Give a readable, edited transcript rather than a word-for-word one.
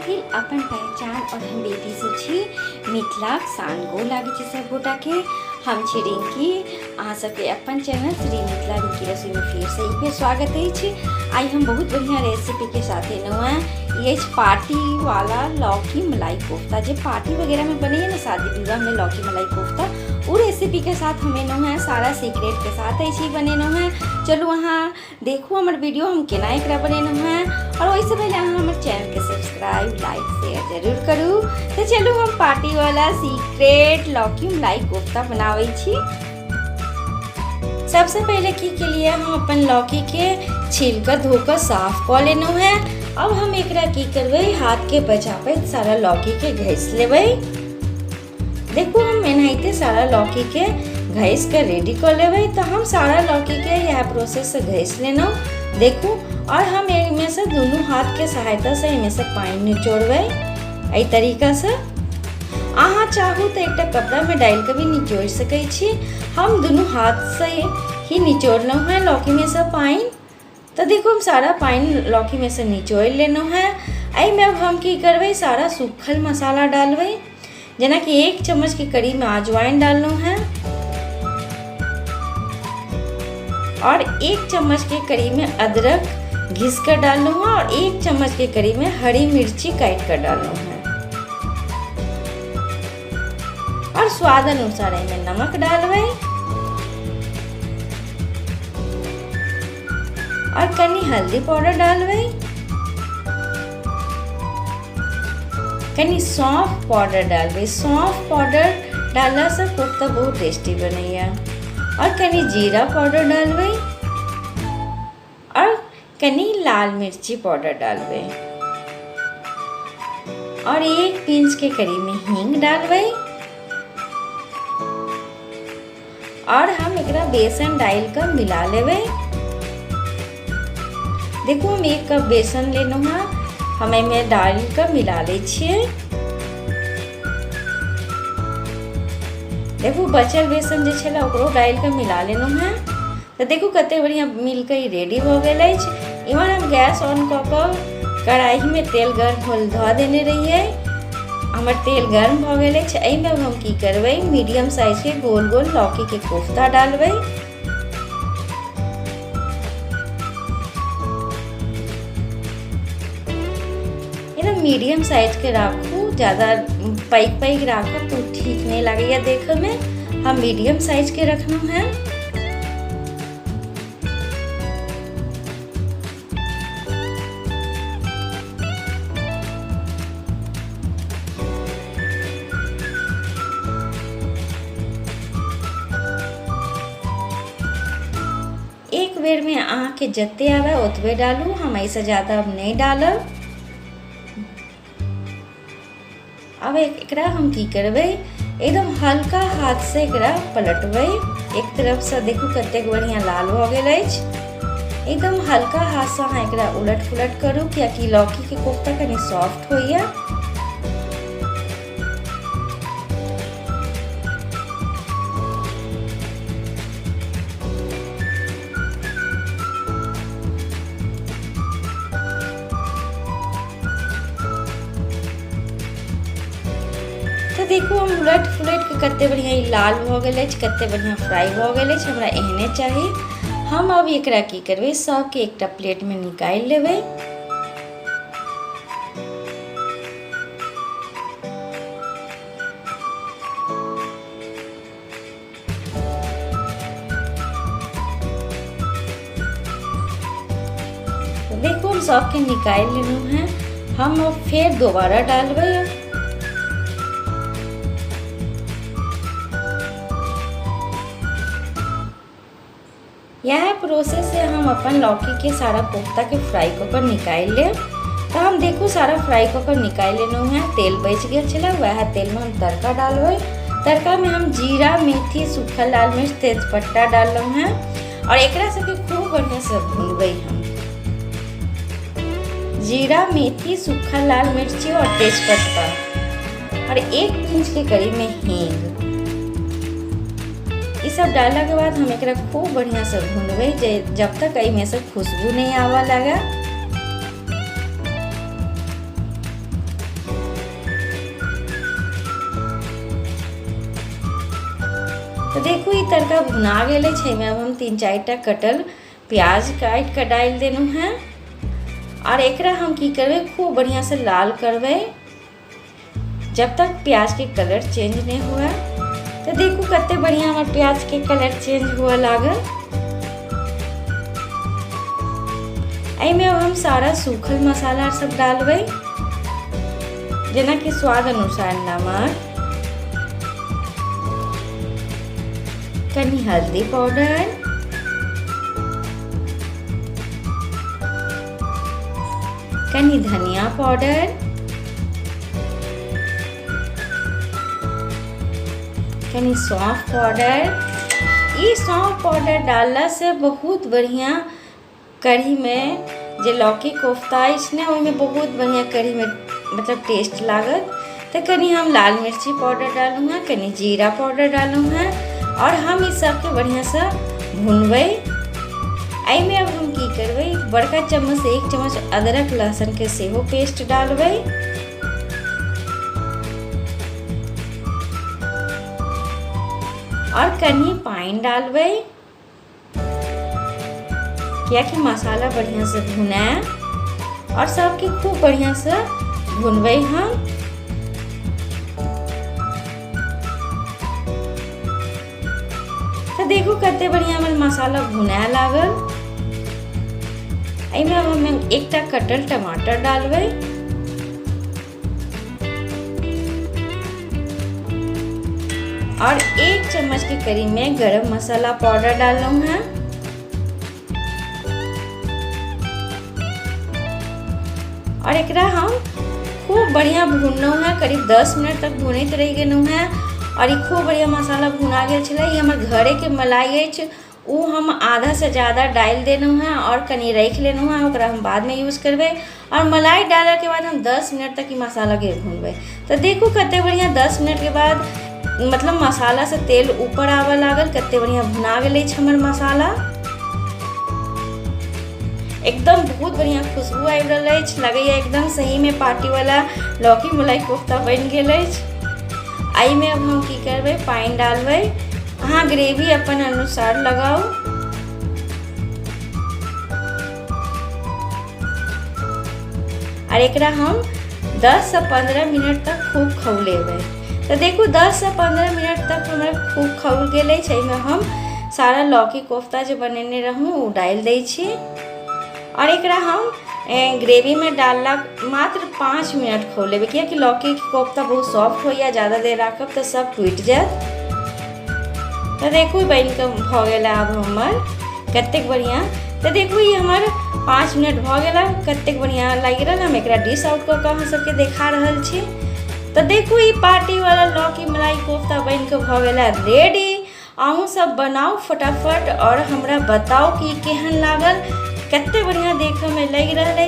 फिर अपन पहचान और हम बेटी से छी मिथिलाक शान गो लागे छै सब गोटा के। हम छी रिंकी, अहाँ सबके अपन चैनल श्री मिथिला रिंकी रसोई में फिर से एक बेर स्वागत है। आई हम बहुत बढ़िया रेसिपी के साथ एलहुँ हैं। ये पार्टी वाला लौकी मलाई कोफ्ता, जो पार्टी वगैरह में बने ना शादी विवाह में लौकी मलाई कोफ्ता, वो रेसिपी के साथ हम एलहुँ हैं। सारा सीक्रेट के साथ ऐसे बनेलहुँ हैं। चलू अहाँ देखू हमार वीडियो हम केना एकरा बनेलहुँ हैं। और वैसे पहले अहाँ हमारे चैनल के सब्सक्राइब लाइक शेयर जरूर करू। तो चलू हम पार्टी वाला सीक्रेट लौकी मलाई कोफ्ता बनावे छी। सबसे पहले की के लिए हम अपन लौकी के छील कर धोकर साफ कर लेना है। अब हम एकरा की करबे, हाथ के बचावे सारा लौकी के घिस लेबे। देखो हम एनाहिते सारा लौकी के घिस कर रेडी कर लेबे। तो हम सारा लौकी के यह प्रोसेस से घिस लेना देखो। और हम इनमें से दोनों हाथ के सहायता से इनमें से पानी निचोड़बे एहि तरीका से। अहाँ चाहू तो एक कपड़ा में डाल के भी निचोड़ सके छी। हम दोनों हाथ से ही निचोड़ना है लौकी में से पानी। तो देखो हम सारा पानी लौकी में से निचोड़ लेना है। आई में अब हम की करबे, सारा सूखल मसाला डालबे। जना कि 1 चम्मच के करीब में अजवाइन डालना है और 1 चम्मच के करीब में अदरक घिस कर डालना है और 1 चम्मच के करीब में हरी मिर्ची काट कर डालना है और स्वाद अनुसार में नमक डालबे और कनी हल्दी पाउडर डालबे, कनी सौंफ पाउडर डालबे। सौंफ पाउडर डालने से कोफ्ता बहुत टेस्टी बनैया। और कनी जीरा पाउडर डालबे और कनी लाल मिर्ची पाउडर डालबे और 1 पिंच के करीब में हींग डालबे। और हम एकरा बेसन डाल कर मिला लेबे। देखो हम 1 कप बेसन लेना है, हम में डाल कर मिला ले छिए। देखो बचल बेसन जो छला ओकरो डाल कर मिला लेना है। तो देखो कते बढ़िया मिल के रेडी हो गए। इमहर हम गैस ऑन क के कढ़ाई में तेल गर्म होल धो देने रहिए। हमार तेल गर्म हो गए। में हम की करबे, मीडियम साइज के गोल गोल लौकी के कोफ्ता डालबे। एकदम मीडियम साइज के राखू, ज़्यादा पैक राखब तो ठीक नहीं लगे देखे में। हम मीडियम साइज के रखना है। एक बेर में अहाँ के जत्ते आवे ओतबे डालू, हम ऐसे ज़्यादा अब नहीं डालब। अब एकरा हम की करबे, एकदम हल्का हाथ से एकरा पलटबे। एक तरफ से देखो कते बढ़िया लाल हो गए। एकदम हल्का हाथ से अहाँ एकरा उलट पुलट करू, कियाकि लौकी के कोफ्ता कनी सॉफ्ट होइया। तो देखो हम उलट फुलट के कते बढ़िया लाल हो गए, कते बढ़िया फ्राई हो गए। हमरा एहने चाहिए। हम अब एकरा की करबे, सब के एकटा प्लेट में निकाल लेबे। तो देखो हम सब के निकाल लेना है। हम अब फिर दोबारा डालबे। यह प्रोसेस से हम अपन लौकी के सारा कोफ्ता के फ्राई कर निकाल ले। तो हम देखो सारा फ्राई कर निकाल लेना है। तेल बच गया चला, वह तेल में हम तड़का डालबे। तड़का में हम जीरा, मेथी, सूखा लाल मिर्च, तेजपत्ता डालना है और एकरा सबके खूब बढ़िया से भूनबे। हम जीरा, मेथी, सूखा लाल मिर्ची और तेजपत्ता और 1 पिंच के करीब में हींग, ये सब डालने के बाद हम एकरा खूब बढ़िया से भूनबे जब तक एहि में से खुशबू नहीं आवा लगा। देखू ई तड़का भुना गेल छै। में अब हम 3-4टा कटल प्याज काट के डाल देलू हैं और एकरा हम की करबे खूब बढ़िया से लाल करबे जब तक प्याज के कलर चेंज नहीं हुआ। तो देखू कते बढ़िया हमार प्याज के कलर चेंज हुआ लागल। में अब हम सारा सूखल मसाला सब डालबे, जना कि स्वाद अनुसार नमक, कनी हल्दी पाउडर, कनी धनिया पाउडर, कनी सौंफ पाउडर। ये सौंफ पाउडर डालला से बहुत बढ़िया कढ़ी में जे लौकी कोफ्ता इसने में बहुत बढ़िया कढ़ी में मतलब टेस्ट लागत। तो कनी हम लाल मिर्ची पाउडर डालूँ हैं, कनी जीरा पाउडर डालूँ हैं और हम इस सब के बढ़िया से भूनबे। में अब हम की करबे बड़का चम्मच से 1 चम्मच अदरक लहसुन के सेहो पेस्ट डालबे और कनी पानी डालबे क्या कि मसाला बढ़िया से भुना और सबके खूब बढ़िया से भुनबे हम। तो देखो कते बढ़िया हमारे मसाला भुना लागल। में अब हम 1टा कटल टमाटर डालबे और 1 चम्मच के करीब में गरम मसाला पाउडर डालूँ हैं और एकरा हम खूब बढ़िया भूनना है। करीब 10 मिनट तक भूनते रह गेलू हैं और ये खूब बढ़िया मसाला भुना गया छे। ये हमारे घरे के मलाई है वो हम आधा से ज़्यादा डाल देलू हैं और कनी रख लेलू हैं, ओकरा हम बाद में यूज़ करबे। और मलाई डालने के बाद हम 10 मिनट तक ये मसाला के भूनबे। तो देखो कते बढ़िया 10 मिनट के बाद मतलब मसाला से तेल ऊपर आवे लागल, कते बढ़िया भुना गेल हमर मसाला। एकदम बहुत बढ़िया खुशबू आबि रहल अछि, लगैया एकदम सही में पार्टी वाला लौकी मलाई कोफ्ता बन गेल अछि। में अब हम की करबे पानी डालबे। अहाँ ग्रेवी अपन अनुसार लगाओ और एकरा हम 10 से 15 मिनट तक खूब खौलेबे। तो देखो 10 से 15 मिनट तक हमारे खूब खौल गेल छै। में हम सारा लौकी कोफ्ता जो बनेने रहूँ वो डाल दै छी और एकरा हम ग्रेवी में डालला मात्र 5 मिनट खौलेबे किया कि लौकी के कोफ्ता बहुत सॉफ्ट हो या ज़्यादा देर रखब तो सब टूट जात। तो देखो बन के भ गेल अब हमर कतेक बढ़िया। तो देखो ये हमार 5 मिनट भ गेल, कतेक बढ़िया लग रहा। हम एकरा डिश आउट कऽ अहाँ सबके देखा रहल छी। तो देखो ये पार्टी वाला लौकी मलाई कोफ्ता बन के भ गेल रेडी। अहूँ सब बनाओ फटाफट और हमरा बताओ कि केहन लागल। कते बढ़िया देखे में लग रहा है।